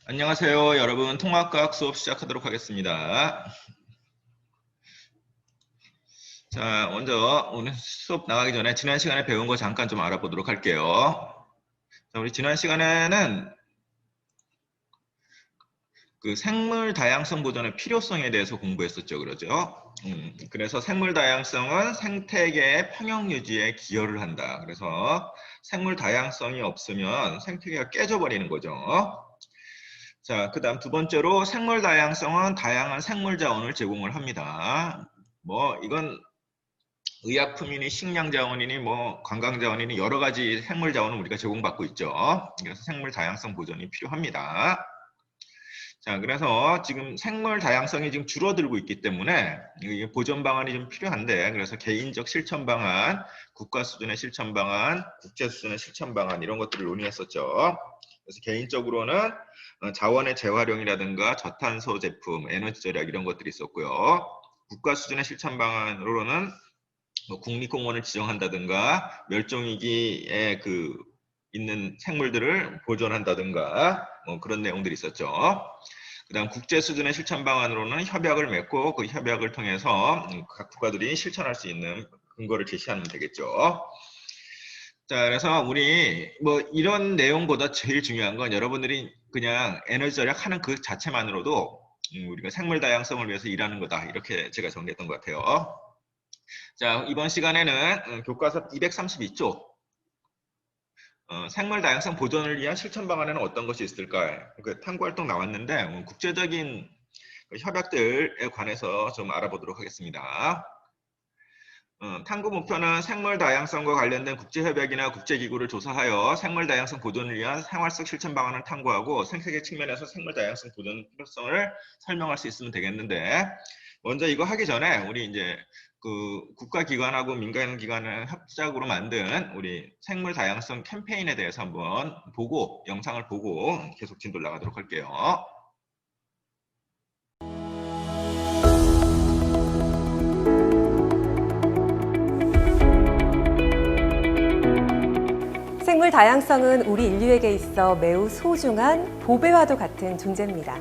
안녕하세요. 여러분, 통합과학 수업 시작하도록 하겠습니다. 자, 먼저 오늘 수업 나가기 전에 지난 시간에 배운 거 잠깐 좀 알아보도록 할게요. 자, 우리 지난 시간에는 그 생물 다양성 보존의 필요성에 대해서 공부했었죠. 그러죠? 그래서 생물 다양성은 생태계의 평형 유지에 기여를 한다. 그래서 생물 다양성이 없으면 생태계가 깨져버리는 거죠. 자, 그 다음 두 번째로 생물 다양성은 다양한 생물 자원을 제공을 합니다. 이건 의약품이니 식량 자원이니 관광 자원이니 여러 가지 생물 자원을 우리가 제공받고 있죠. 그래서 생물 다양성 보존이 필요합니다. 자, 그래서 지금 생물 다양성이 지금 줄어들고 있기 때문에 보존 방안이 좀 필요한데, 그래서 개인적 실천 방안, 국가 수준의 실천 방안, 국제 수준의 실천 방안 이런 것들을 논의했었죠. 그래서 개인적으로는 자원의 재활용이라든가 저탄소 제품, 에너지 절약 이런 것들이 있었고요. 국가 수준의 실천 방안으로는 국립공원을 지정한다든가 멸종위기에 있는 생물들을 보존한다든가 그런 내용들이 있었죠. 그 다음 국제 수준의 실천 방안으로는 협약을 맺고 그 협약을 통해서 각 국가들이 실천할 수 있는 근거를 제시하면 되겠죠. 자, 그래서 우리 이런 내용보다 제일 중요한 건 여러분들이 그냥 에너지 절약하는 그 자체만으로도 우리가 생물 다양성을 위해서 일하는 거다. 이렇게 제가 정리했던 것 같아요. 자, 이번 시간에는 교과서 232쪽 생물 다양성 보존을 위한 실천 방안에는 어떤 것이 있을까? 탐구 활동 나왔는데 국제적인 협약들에 관해서 좀 알아보도록 하겠습니다. 탐구 목표는 생물 다양성과 관련된 국제협약이나 국제기구를 조사하여 생물 다양성 보존을 위한 생활 속 실천 방안을 탐구하고 생태계 측면에서 생물 다양성 보존 필요성을 설명할 수 있으면 되겠는데, 먼저 이거 하기 전에 우리 이제 국가기관하고 민간기관을 합작으로 만든 우리 생물 다양성 캠페인에 대해서 한번 영상을 보고 계속 진도를 나가도록 할게요. 생물 다양성은 우리 인류에게 있어 매우 소중한 보배와도 같은 존재입니다.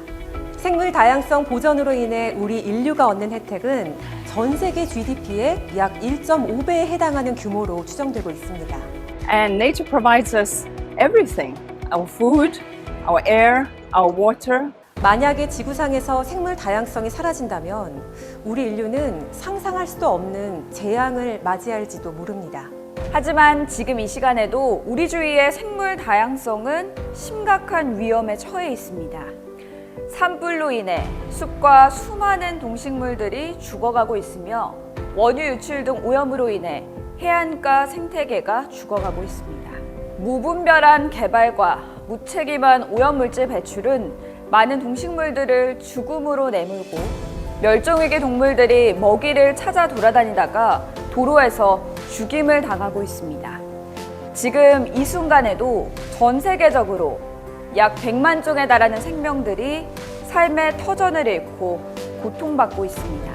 생물 다양성 보존으로 인해 우리 인류가 얻는 혜택은 전 세계 GDP의 약 1.5배에 해당하는 규모로 추정되고 있습니다. And nature provides us everything. Our food, our air, our water. 만약에 지구상에서 생물 다양성이 사라진다면 우리 인류는 상상할 수도 없는 재앙을 맞이할지도 모릅니다. 하지만 지금 이 시간에도 우리 주위의 생물 다양성은 심각한 위험에 처해 있습니다. 산불로 인해 숲과 수많은 동식물들이 죽어가고 있으며 원유 유출 등 오염으로 인해 해안가 생태계가 죽어가고 있습니다. 무분별한 개발과 무책임한 오염물질 배출은 많은 동식물들을 죽음으로 내몰고 멸종위기 동물들이 먹이를 찾아 돌아다니다가 도로에서 죽임을 당하고 있습니다. 지금 이 순간에도 전 세계적으로 약 100만 종에 달하는 생명들이 삶의 터전을 잃고 고통받고 있습니다.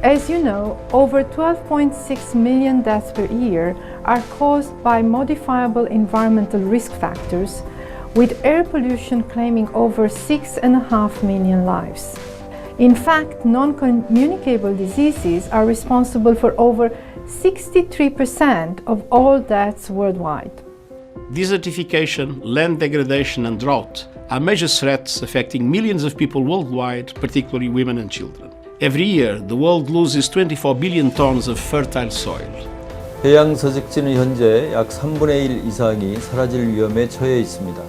As you know, over 12.6 million deaths per year are caused by modifiable environmental risk factors, with air pollution claiming over 6.5 million lives. In fact, non-communicable diseases are responsible for over 63% of all deaths worldwide. Desertification, land degradation and drought are major threats affecting millions of people worldwide, particularly women and children. Every year, the world loses 24 billion tons of fertile soil. 해양 서식지는 현재 약 3분의 1 이상이 사라질 위험에 처해 있습니다.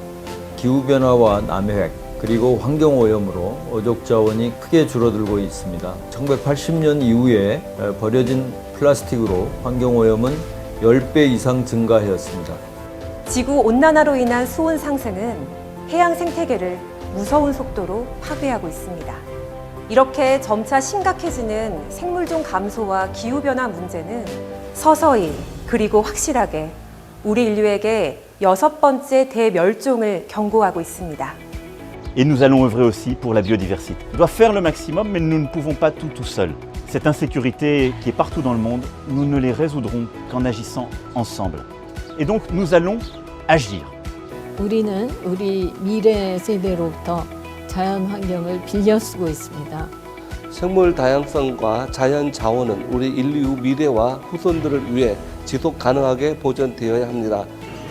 기후변화와 남획, 그리고 환경오염으로 어족 자원이 크게 줄어들고 있습니다. 1980년 이후에 버려진 플라스틱으로 환경오염은 10배 이상 증가하였습니다. 지구온난화로 인한 수온 상승은 해양 생태계를 무서운 속도로 파괴하고 있습니다. 이렇게 점차 심각해지는 생물종 감소와 기후변화 문제는 서서히 그리고 확실하게 우리 인류에게 6번째 대멸종을 경고하고 있습니다. Et nous allons œuvrer aussi pour la biodiversité. On doit faire le maximum, mais nous ne pouvons pas tout seul. Cette insécurité qui est partout dans le monde, nous ne les résoudrons qu'en agissant ensemble. Et donc nous allons agir. 우리는 우리 미래 세대로부터 자연 환경을 빌려 쓰고 있습니다. 생물 다양성과 자연 자원은 우리 인류 미래와 후손들을 위해 지속 가능하게 보존되어야 합니다.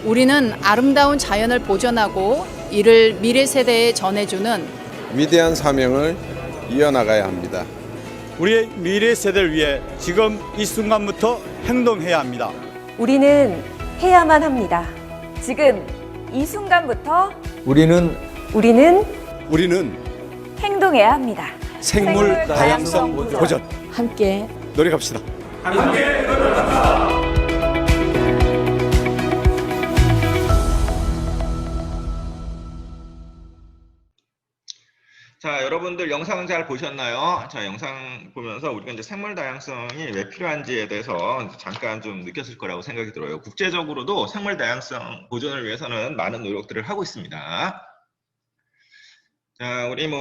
우리는 아름다운 자연을 보존하고 이를 미래 세대에 전해주는 위대한 사명을 이어나가야 합니다. 우리의 미래 세대를 위해 지금 이 순간부터 행동해야 합니다. 우리는 해야만 합니다. 지금 이 순간부터 우리는 행동해야 합니다. 생물 다양성 보존 함께 노력합시다. 자, 여러분들 영상 잘 보셨나요? 자, 영상 보면서 우리가 이제 생물 다양성이 왜 필요한지에 대해서 잠깐 좀 느꼈을 거라고 생각이 들어요. 국제적으로도 생물 다양성 보존을 위해서는 많은 노력들을 하고 있습니다. 자, 우리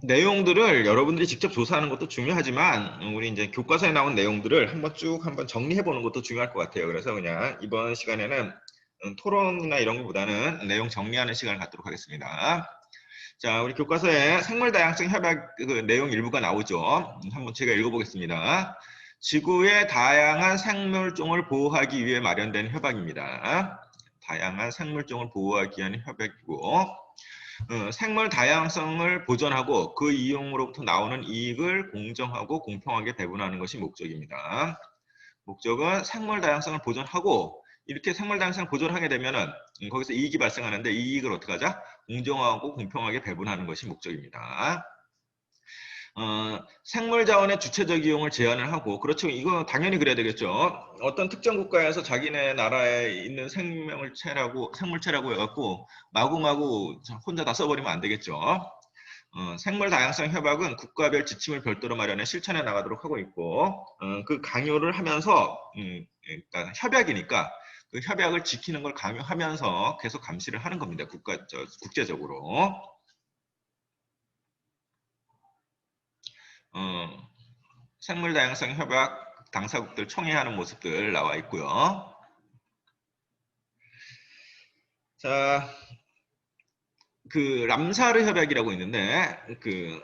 내용들을 여러분들이 직접 조사하는 것도 중요하지만 우리 이제 교과서에 나온 내용들을 한번 정리해 보는 것도 중요할 것 같아요. 그래서 그냥 이번 시간에는 토론이나 이런 것보다는 내용 정리하는 시간을 갖도록 하겠습니다. 자, 우리 교과서에 생물 다양성 협약 내용 일부가 나오죠. 한번 제가 읽어보겠습니다. 지구의 다양한 생물종을 보호하기 위해 마련된 협약입니다. 다양한 생물종을 보호하기 위한 협약이고, 생물 다양성을 보존하고 그 이용으로부터 나오는 이익을 공정하고 공평하게 배분하는 것이 목적입니다. 목적은 생물 다양성을 보존하고, 이렇게 생물 다양성을 보존하게 되면은 거기서 이익이 발생하는데 이 이익을 어떻게 하자? 공정하고 공평하게 배분하는 것이 목적입니다. 생물 자원의 주체적 이용을 제한을 하고, 그렇죠. 이거 당연히 그래야 되겠죠. 어떤 특정 국가에서 자기네 나라에 있는 생물체라고 해갖고 마구마구 혼자 다 써버리면 안 되겠죠. 생물 다양성 협약은 국가별 지침을 별도로 마련해 실천해 나가도록 하고 있고, 그 강요를 하면서, 그러니까 협약이니까 그 협약을 지키는 걸 강요하면서 계속 감시를 하는 겁니다. 국제적으로. 생물 다양성 협약 당사국들 총회하는 모습들 나와 있고요. 자, 람사르 협약이라고 있는데 그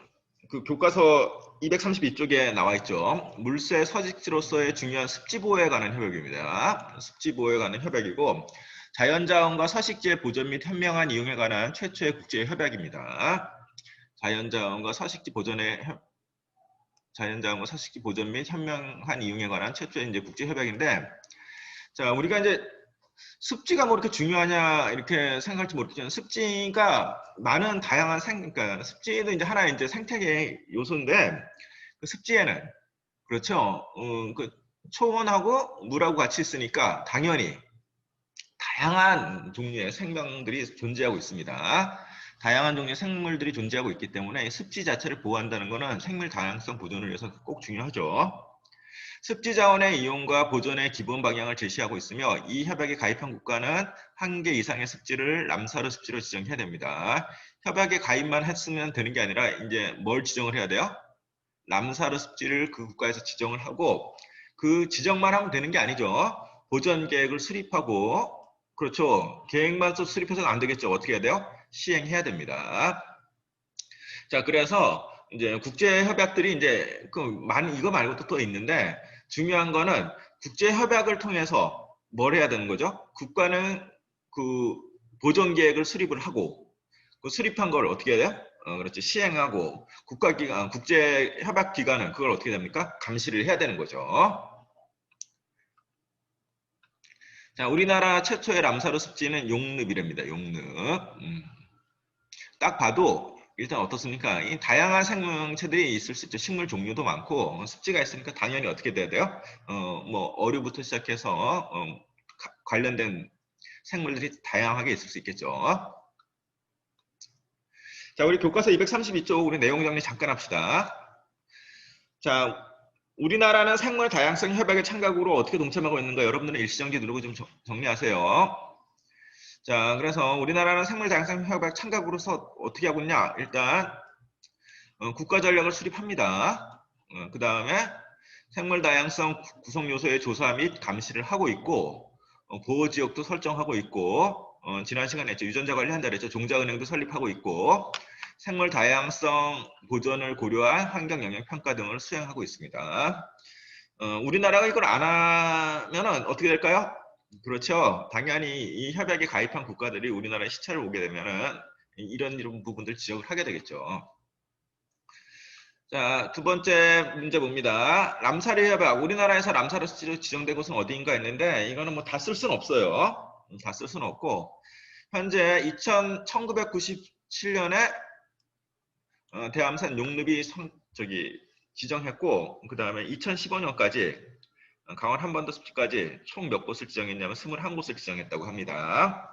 교과서 232쪽에 나와 있죠. 물새 서식지로서의 중요한 습지 보호에 관한 협약입니다. 습지 보호에 관한 협약이고, 자연자원과 서식지의 보존 및 현명한 이용에 관한 최초의 국제 협약입니다. 자연자원과 서식지 보존 및 현명한 이용에 관한 최초의 이제 국제 협약인데, 자, 우리가 이제 습지가 뭐 이렇게 중요하냐 이렇게 생각할지 모르겠지만, 습지가 많은 다양한 그러니까 습지도 이제 하나의 이제 생태계의 요소인데, 그 습지에는 그렇죠. 그 초원하고 물하고 같이 있으니까 당연히 다양한 종류의 생명들이 존재하고 있습니다. 다양한 종류의 생물들이 존재하고 있기 때문에 습지 자체를 보호한다는 것은 생물 다양성 보존을 위해서 꼭 중요하죠. 습지 자원의 이용과 보존의 기본 방향을 제시하고 있으며, 이 협약에 가입한 국가는 1개 이상의 습지를 람사르 습지로 지정해야 됩니다. 협약에 가입만 했으면 되는 게 아니라 이제 뭘 지정을 해야 돼요? 람사르 습지를 그 국가에서 지정을 하고, 그 지정만 하면 되는 게 아니죠. 보존 계획을 수립하고, 그렇죠. 계획만 수립해서는 안 되겠죠. 어떻게 해야 돼요? 시행해야 됩니다. 자, 그래서 이제 국제 협약들이 이제 이거 말고도 또 있는데, 중요한 거는 국제 협약을 통해서 뭘 해야 되는 거죠? 국가는 그 보존 계획을 수립을 하고, 그 수립한 걸 어떻게 해야 돼요? 그렇지, 시행하고, 국제 협약 기관은 그걸 어떻게 됩니까? 감시를 해야 되는 거죠. 자, 우리나라 최초의 람사르 습지는 용늪이랍니다. 용늪. 딱 봐도 일단 어떻습니까? 이 다양한 생명체들이 있을 수 있죠. 식물 종류도 많고, 습지가 있으니까 당연히 어떻게 돼야 돼요? 뭐 어류부터 시작해서 관련된 생물들이 다양하게 있을 수 있겠죠. 자, 우리 교과서 232쪽 우리 내용 정리 잠깐 합시다. 자, 우리나라는 생물 다양성 협약의 참가국으로 어떻게 동참하고 있는가, 여러분들은 일시정지 누르고 좀 정리하세요. 자, 그래서 우리나라는 생물 다양성 협약 참가국으로서 어떻게 하고 있냐? 일단 국가 전략을 수립합니다. 그 다음에 생물 다양성 구성 요소의 조사 및 감시를 하고 있고, 보호 지역도 설정하고 있고, 지난 시간에 했죠. 유전자 관리한다 그랬죠. 종자은행도 설립하고 있고 생물 다양성 보존을 고려한 환경 영향 평가 등을 수행하고 있습니다. 우리나라가 이걸 안 하면은 어떻게 될까요? 그렇죠. 당연히 이 협약에 가입한 국가들이 우리나라에 시차를 오게 되면은 이런 부분들 지적을 하게 되겠죠. 자, 두 번째 문제 봅니다. 람사르 협약. 우리나라에서 람사르 수지로 지정된 곳은 어디인가 했는데 이거는 뭐 다 쓸 수는 없어요. 다 쓸 수는 없고 현재 1997년에 대암산 용립이 지정했고 그 다음에 2015년까지 강원 한반도 습지까지 총 몇 곳을 지정했냐면 21곳을 지정했다고 합니다.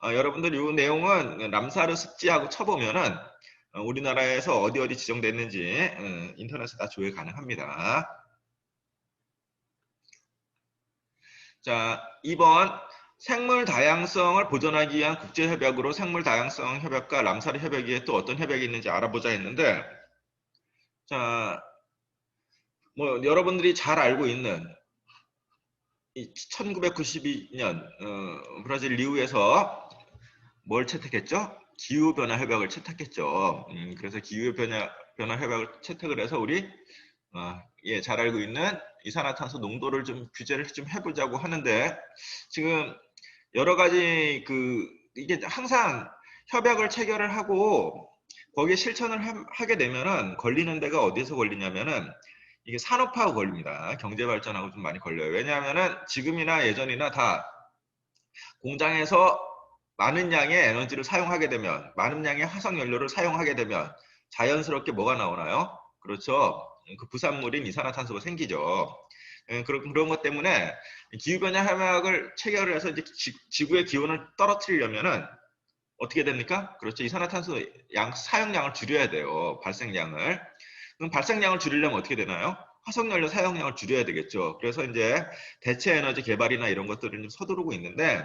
여러분들 이 내용은 람사르 습지하고 쳐보면은 우리나라에서 어디 지정됐는지 인터넷에 다 조회 가능합니다. 자, 2번 생물 다양성을 보존하기 위한 국제협약으로 생물 다양성 협약과 람사르 협약에 또 어떤 협약이 있는지 알아보자 했는데 자, 뭐 여러분들이 잘 알고 있는 1992년 브라질 리우에서 뭘 채택했죠? 기후변화 협약을 채택했죠. 그래서 기후변화 협약을 채택을 해서 우리 잘 알고 있는 이산화탄소 농도를 좀 규제를 좀 해보자고 하는데 지금 여러 가지 이게 항상 협약을 체결을 하고 거기에 실천을 하게 되면은 걸리는 데가 어디에서 걸리냐면은 이게 산업화가 걸립니다. 경제 발전하고 좀 많이 걸려요. 왜냐하면은 지금이나 예전이나 다 공장에서 많은 양의 에너지를 사용하게 되면 많은 양의 화석 연료를 사용하게 되면 자연스럽게 뭐가 나오나요? 그렇죠. 그 부산물인 이산화탄소가 생기죠. 그런 것 때문에 기후변화 협약을 체결을 해서 이제 지구의 기온을 떨어뜨리려면은 어떻게 됩니까? 그렇죠. 이산화탄소 사용량을 줄여야 돼요. 발생량을. 그럼 발생량을 줄이려면 어떻게 되나요? 화석연료 사용량을 줄여야 되겠죠. 그래서 이제 대체 에너지 개발이나 이런 것들을 좀 서두르고 있는데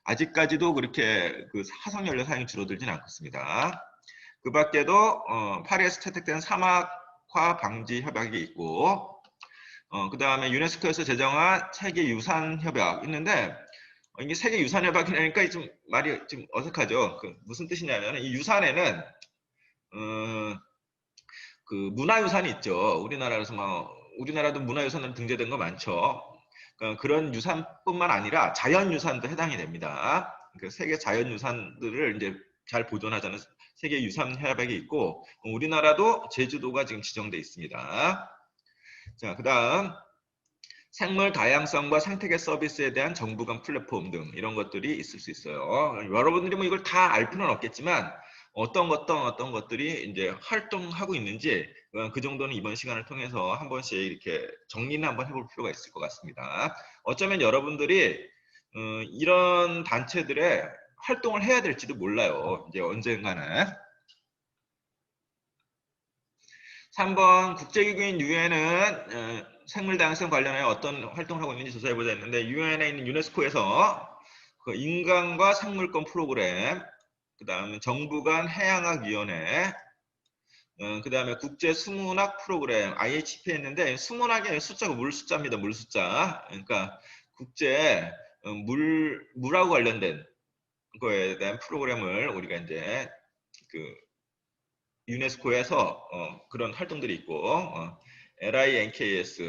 아직까지도 그렇게 그 화석연료 사용이 줄어들지는 않습니다. 그 밖에도 파리에서 채택된 사막화 방지 협약이 있고 그 다음에 유네스코에서 제정한 세계유산협약 있는데 이게 세계유산협약이라니까 좀 말이 좀 어색하죠. 무슨 뜻이냐면 이 유산에는 그 문화유산이 있죠. 우리나라도 문화유산으로 등재된 거 많죠. 그런 유산뿐만 아니라 자연유산도 해당이 됩니다. 세계 자연유산들을 이제 잘 보존하자는 세계유산협약이 있고 우리나라도 제주도가 지금 지정돼 있습니다. 자, 그다음 생물 다양성과 생태계 서비스에 대한 정부 간 플랫폼 등 이런 것들이 있을 수 있어요. 여러분들이 뭐 이걸 다 알 필요는 없겠지만 어떤 것들이 이제 활동하고 있는지 그 정도는 이번 시간을 통해서 한 번씩 이렇게 정리는 한번 해볼 필요가 있을 것 같습니다. 어쩌면 여러분들이 이런 단체들의 활동을 해야 될지도 몰라요. 이제 언젠가는. 3번 국제기구인 유엔은 생물 다양성 관련하여 어떤 활동을 하고 있는지 조사해보자 했는데 유엔에 있는 유네스코에서 그 인간과 생물권 프로그램 그 다음에 정부 간 해양학위원회 그 다음에 국제 수문학 프로그램 IHP 했는데 수문학의 숫자가 물 숫자입니다. 물 숫자. 그러니까 국제 물하고 관련된 거에 대한 프로그램을 우리가 이제 그 유네스코에서 그런 활동들이 있고 LINKS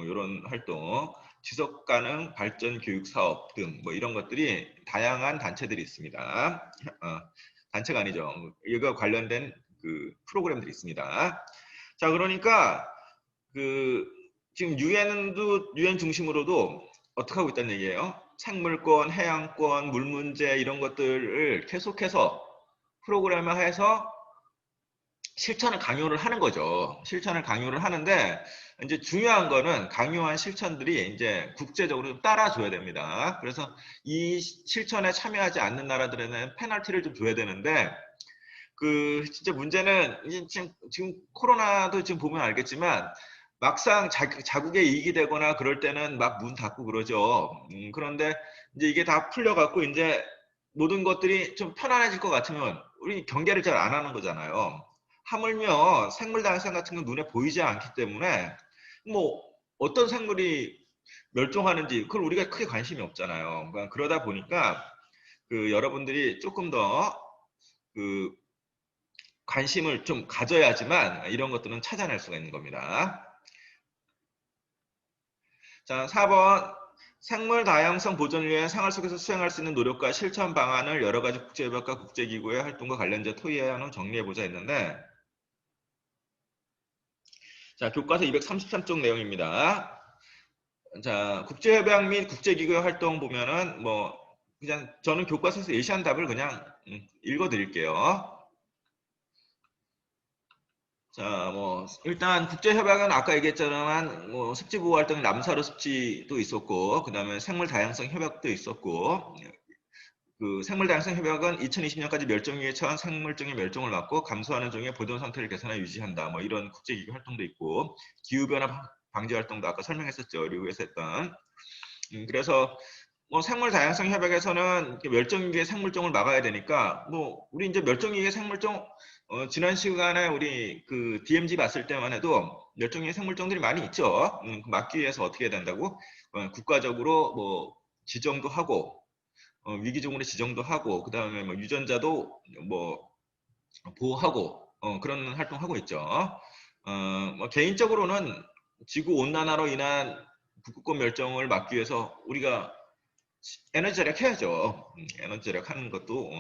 이런 활동 지속가능 발전 교육 사업 등 뭐 이런 것들이 다양한 단체들이 있습니다. 단체가 아니죠. 이거 관련된 그 프로그램들이 있습니다. 자, 그러니까 지금 유엔 중심으로도 어떻게 하고 있다는 얘기예요? 생물권, 해양권, 물 문제 이런 것들을 계속해서 프로그램화해서 실천을 강요를 하는 거죠. 실천을 강요를 하는데 이제 중요한 거는 강요한 실천들이 이제 국제적으로 좀 따라줘야 됩니다. 그래서 이 실천에 참여하지 않는 나라들에는 페널티를 좀 줘야 되는데 진짜 문제는 지금 코로나도 지금 보면 알겠지만 막상 자국에 이익이 되거나 그럴 때는 막 문 닫고 그러죠. 그런데 이제 이게 다 풀려갖고 이제 모든 것들이 좀 편안해질 것 같으면 우리 경계를 잘 안 하는 거잖아요. 하물며 생물 다양성 같은 건 눈에 보이지 않기 때문에 뭐 어떤 생물이 멸종하는지 그걸 우리가 크게 관심이 없잖아요. 그러다 보니까 여러분들이 조금 더 관심을 좀 가져야지만 이런 것들은 찾아낼 수가 있는 겁니다. 자, 4번. 생물 다양성 보존을 위해 생활 속에서 수행할 수 있는 노력과 실천 방안을 여러 가지 국제협약과 국제기구의 활동과 관련해서 토의해야 하는 정리해보자 했는데, 자, 교과서 233쪽 내용입니다. 자, 국제협약 및 국제기구의 활동 보면은 그냥 저는 교과서에서 예시한 답을 그냥 읽어드릴게요. 자, 일단 국제협약은 아까 얘기했지만 습지보호 활동 람사르 습지도 있었고, 그 다음에 생물 다양성 협약도 있었고, 생물 다양성 협약은 2020년까지 멸종위기에 처한 생물종의 멸종을 막고 감소하는 종의 보존 상태를 개선하여 유지한다. 이런 국제기구 활동도 있고, 기후변화 방지 활동도 아까 설명했었죠. 리우에서 했던. 그래서 생물 다양성 협약에서는 멸종위기의 생물종을 막아야 되니까 우리 이제 멸종위기의 생물종 지난 시간에 우리 DMZ 봤을 때만 해도 멸종위기의 생물종들이 많이 있죠. 막기 위해서 어떻게 해야 된다고 국가적으로 지정도 하고 위기종으로 지정도 하고 그 다음에 유전자도 보호하고 그런 활동하고 있죠. 개인적으로는 지구 온난화로 인한 북극곰 멸종을 막기 위해서 우리가 에너지 절약해야죠. 에너지 절약하는 것도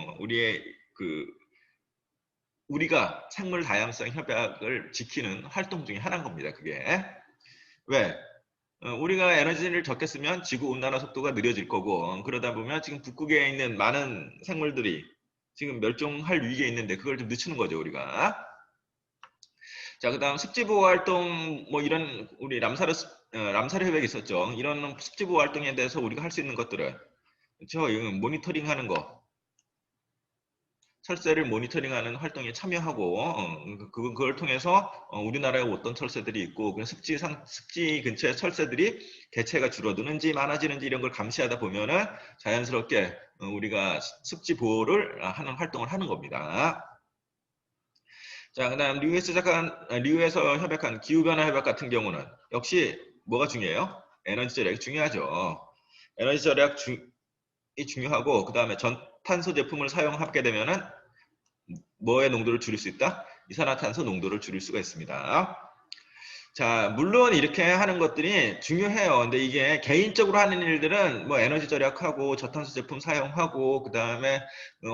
우리가 생물 다양성 협약을 지키는 활동 중에 하나인 겁니다. 그게 왜? 우리가 에너지를 적게 쓰면 지구 온난화 속도가 느려질 거고, 그러다 보면 지금 북극에 있는 많은 생물들이 지금 멸종할 위기에 있는데 그걸 좀 늦추는 거죠, 우리가. 자, 그다음 습지보호 활동 이런 우리 람사르 협약이 있었죠. 이런 습지보호 활동에 대해서 우리가 할 수 있는 것들을 그렇죠. 모니터링하는 거, 철새를 모니터링하는 활동에 참여하고 그걸 통해서 우리나라에 어떤 철새들이 있고 습지 근처의 철새들이 개체가 줄어드는지 많아지는지 이런 걸 감시하다 보면은 자연스럽게 우리가 습지 보호를 하는 활동을 하는 겁니다. 자, 그다음 리우에서 협약한 기후변화 협약 같은 경우는 역시 뭐가 중요해요? 에너지 절약이 중요하죠. 에너지 절약이 중요하고 그 다음에 탄소 제품을 사용하게 되면은 뭐의 농도를 줄일 수 있다? 이산화탄소 농도를 줄일 수가 있습니다. 자, 물론 이렇게 하는 것들이 중요해요. 근데 이게 개인적으로 하는 일들은 에너지 절약하고 저탄소 제품 사용하고 그 다음에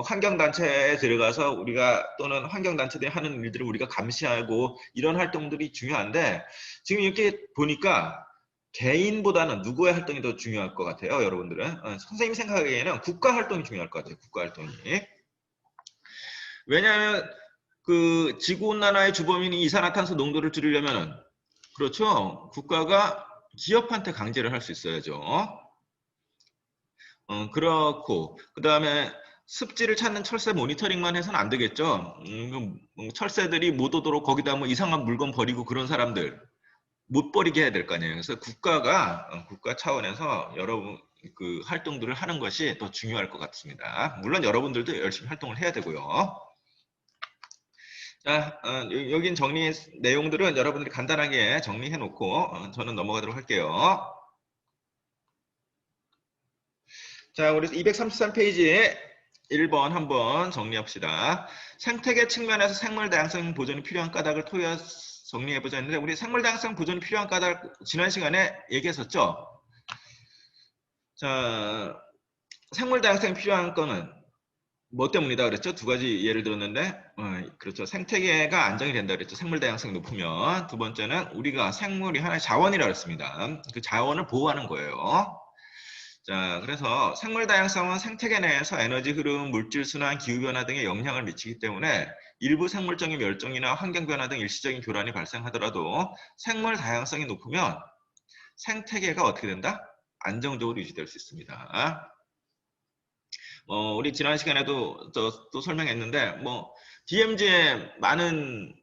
환경단체에 들어가서 우리가 또는 환경단체들이 하는 일들을 우리가 감시하고 이런 활동들이 중요한데 지금 이렇게 보니까 개인보다는 누구의 활동이 더 중요할 것 같아요, 여러분들은? 선생님 생각하기에는 국가 활동이 중요할 것 같아요, 국가 활동이. 왜냐하면 지구온난화의 주범인 이산화탄소 농도를 줄이려면은 그렇죠. 국가가 기업한테 강제를 할 수 있어야죠. 그렇고 그 다음에 습지를 찾는 철새 모니터링만 해서는 안 되겠죠. 철새들이 못 오도록 거기다 이상한 물건 버리고 그런 사람들 못 버리게 해야 될 거 아니에요. 그래서 국가 차원에서 여러 활동들을 하는 것이 더 중요할 것 같습니다. 물론 여러분들도 열심히 활동을 해야 되고요. 자, 여긴 정리 내용들은 여러분들이 간단하게 정리해 놓고 저는 넘어가도록 할게요. 자, 우리 233페이지에 1번 한번 정리합시다. 생태계 측면에서 생물 다양성 보존이 필요한 까닭을 정리해보자 했는데 우리 생물 다양성 보존이 필요한 까닭 지난 시간에 얘기했었죠. 자, 생물 다양성이 필요한 거는 뭐 때문이다 그랬죠? 두 가지 예를 들었는데 그렇죠. 생태계가 안정이 된다 그랬죠. 생물 다양성이 높으면. 두 번째는 우리가 생물이 하나의 자원이라고 했습니다. 그 자원을 보호하는 거예요. 자, 그래서 생물 다양성은 생태계 내에서 에너지 흐름, 물질 순환, 기후 변화 등에 영향을 미치기 때문에 일부 생물종의 멸종이나 환경 변화 등 일시적인 교란이 발생하더라도 생물 다양성이 높으면 생태계가 어떻게 된다? 안정적으로 유지될 수 있습니다. 우리 지난 시간에도 또 설명했는데 DMZ에 많은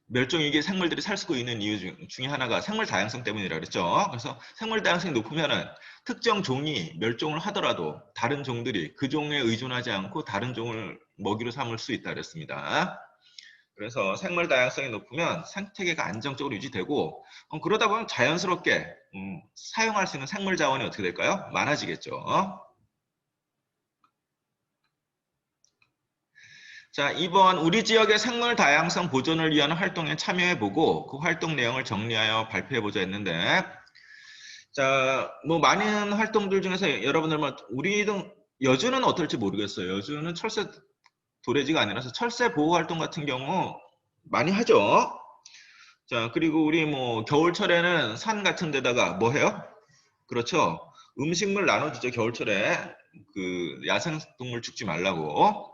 멸종위기 생물들이 살 수 있는 이유 중에 하나가 생물 다양성 때문이라 그랬죠. 그래서 생물 다양성이 높으면은 특정 종이 멸종을 하더라도 다른 종들이 그 종에 의존하지 않고 다른 종을 먹이로 삼을 수 있다 그랬습니다. 그래서 생물 다양성이 높으면 생태계가 안정적으로 유지되고 그러다 보면 자연스럽게 사용할 수 있는 생물 자원이 어떻게 될까요? 많아지겠죠. 자, 이번 우리 지역의 생물 다양성 보존을 위한 활동에 참여해보고 그 활동 내용을 정리하여 발표해보자 했는데, 자, 뭐 많은 활동들 중에서 여러분들 우리도 여주는 어떨지 모르겠어요. 여주는 철새 도래지가 아니라서 철새 보호 활동 같은 경우 많이 하죠. 자, 그리고 우리 뭐 겨울철에는 산 같은 데다가 뭐 해요? 그렇죠. 음식물 나눠주죠. 겨울철에 그 야생동물 죽지 말라고.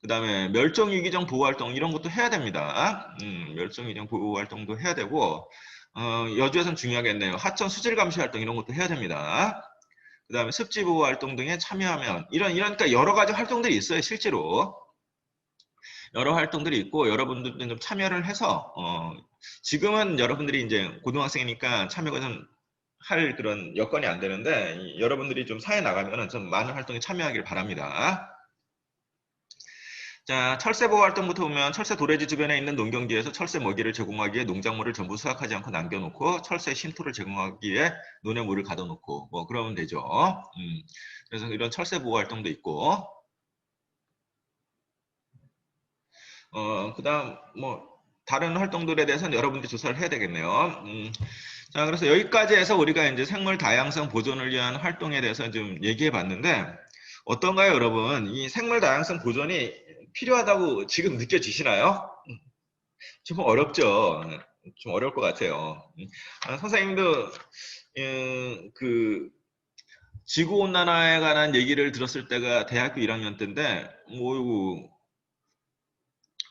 그 다음에 멸종위기종 보호활동 이런 것도 해야 됩니다. 멸종위기종 보호활동도 해야 되고, 여주에서는 중요하겠네요. 하천 수질 감시 활동 이런 것도 해야 됩니다. 그 다음에 습지 보호 활동 등에 참여하면 그러니까 여러 가지 활동들이 있어요. 실제로 여러 활동들이 있고 여러분들도 좀 참여를 해서 지금은 여러분들이 이제 고등학생이니까 참여가 좀 할 그런 여건이 안 되는데 여러분들이 좀 사회 나가면은 좀 많은 활동에 참여하길 바랍니다. 자, 철새 보호 활동부터 보면 철새 도래지 주변에 있는 농경지에서 철새 먹이를 제공하기에 농작물을 전부 수확하지 않고 남겨놓고 철새 쉼터를 제공하기에 논에 물을 가둬놓고 뭐 그러면 되죠. 그래서 이런 철새 보호 활동도 있고, 그다음 뭐 다른 활동들에 대해서는 여러분들이 조사를 해야 되겠네요. 자, 그래서 여기까지 해서 우리가 이제 생물 다양성 보존을 위한 활동에 대해서 좀 얘기해 봤는데 어떤가요, 여러분? 이 생물 다양성 보존이 필요하다고 지금 느껴지시나요? 좀 어렵죠. 좀 어려울 것 같아요. 선생님도 그 지구 온난화에 관한 얘기를 들었을 때가 대학교 1학년 때인데, 뭐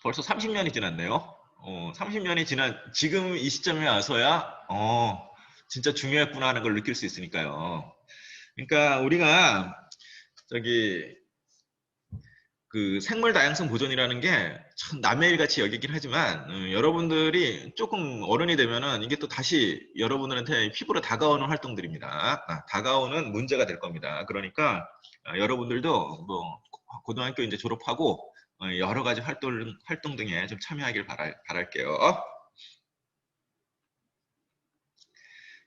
벌써 30년이 지났네요. 30년이 지난 지금 이 시점에 와서야 진짜 중요했구나 하는 걸 느낄 수 있으니까요. 그러니까 우리가 그 생물 다양성 보존이라는 게 참 남의 일 같이 여기긴 하지만 여러분들이 조금 어른이 되면은 이게 또 다시 여러분들한테 피부로 다가오는 활동들입니다. 다가오는 문제가 될 겁니다. 그러니까 여러분들도 뭐 고등학교 이제 졸업하고 여러 가지 활동 등에 좀 참여하길 바랄게요.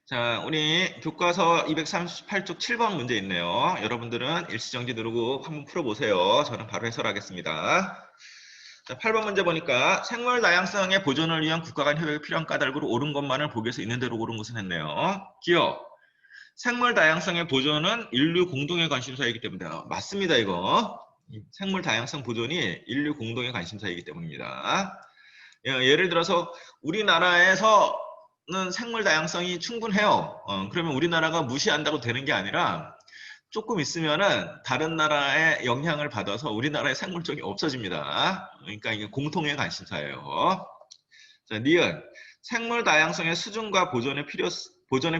자, 우리 교과서 238쪽 7번 문제 있네요. 여러분들은 일시정지 누르고 한번 풀어보세요. 저는 바로 해설하겠습니다. 자, 8번 문제 보니까 생물 다양성의 보존을 위한 국가 간 협약이 필요한 까닭으로 옳은 것만을 보기 위해서 있는 대로 고른 것은 했네요. 기억. 생물 다양성의 보존은 인류 공동의 관심사이기 때문에 맞습니다. 이거. 생물 다양성 보존이 인류 공동의 관심사이기 때문입니다. 예를 들어서 우리나라에서는 생물 다양성이 충분해요. 그러면 우리나라가 무시한다고 되는 게 아니라 조금 있으면은 다른 나라의 영향을 받아서 우리나라의 생물종이 없어집니다. 그러니까 이게 공통의 관심사예요. 자, 니은. 생물 다양성의 수준과 보존의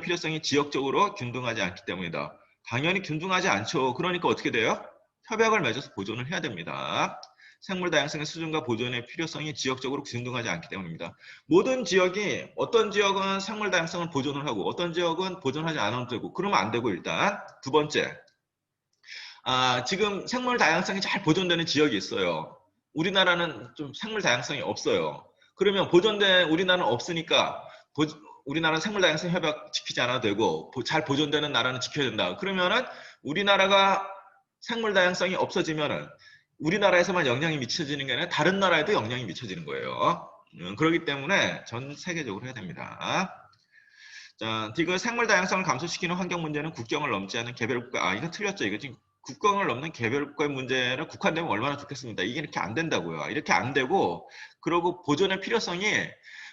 필요성이 지역적으로 균등하지 않기 때문이다. 당연히 균등하지 않죠. 그러니까 어떻게 돼요? 협약을 맺어서 보존을 해야 됩니다. 생물 다양성의 수준과 보존의 필요성이 지역적으로 균등하지 않기 때문입니다. 모든 지역이 어떤 지역은 생물 다양성을 보존을 하고 어떤 지역은 보존하지 않아도 되고 그러면 안 되고 일단 두 번째, 지금 생물 다양성이 잘 보존되는 지역이 있어요. 우리나라는 좀 생물 다양성이 없어요. 그러면 보존된 우리나라는 없으니까 우리나라는 생물 다양성 협약 지키지 않아도 되고 잘 보존되는 나라는 지켜야 된다. 그러면은 우리나라가 생물 다양성이 없어지면은 우리나라에서만 영향이 미쳐지는 게 아니라 다른 나라에도 영향이 미쳐지는 거예요. 그렇기 때문에 전 세계적으로 해야 됩니다. 자, 디귿 생물 다양성을 감소시키는 환경 문제는 국경을 넘지 않는 개별국가. 이거 틀렸죠. 이거 지금 국경을 넘는 개별국가의 문제는 국한되면 얼마나 좋겠습니다. 이게 이렇게 안 된다고요. 이렇게 안 되고, 그리고 보존의 필요성이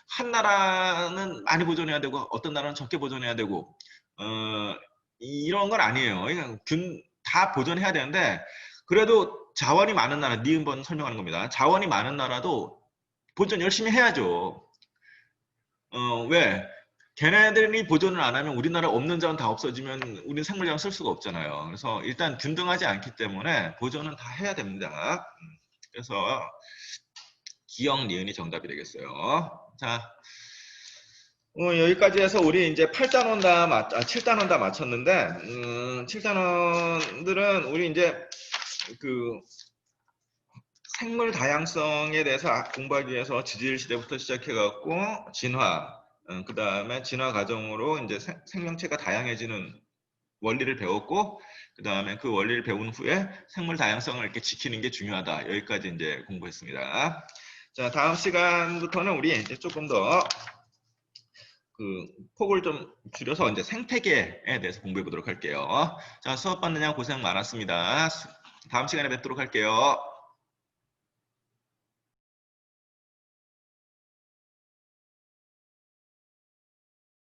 한 나라는 많이 보존해야 되고 어떤 나라는 적게 보존해야 되고 이런 건 아니에요. 그냥 다 보존해야 되는데 그래도 자원이 많은 나라, 니은번 설명하는 겁니다. 자원이 많은 나라도 보존 열심히 해야죠. 왜? 걔네들이 보존을 안 하면 우리나라 없는 자원 다 없어지면 우리는 생물자원 쓸 수가 없잖아요. 그래서 일단 균등하지 않기 때문에 보존은 다 해야 됩니다. 그래서 기역, 니은이 정답이 되겠어요. 자, 여기까지 해서 우리 이제 7단원 다 마쳤는데 7단원들은 우리 이제 그 생물 다양성에 대해서 공부하기 위해서 지질 시대부터 시작해 갖고 진화, 그다음에 진화 과정으로 이제 생명체가 다양해지는 원리를 배웠고, 그 다음에 그 원리를 배운 후에 생물 다양성을 이렇게 지키는 게 중요하다. 여기까지 이제 공부했습니다. 자, 다음 시간부터는 우리 이제 조금 더 그 폭을 좀 줄여서 이제 생태계에 대해서 공부해 보도록 할게요. 자, 수업 받느냐 고생 많았습니다. 다음 시간에 뵙도록 할게요.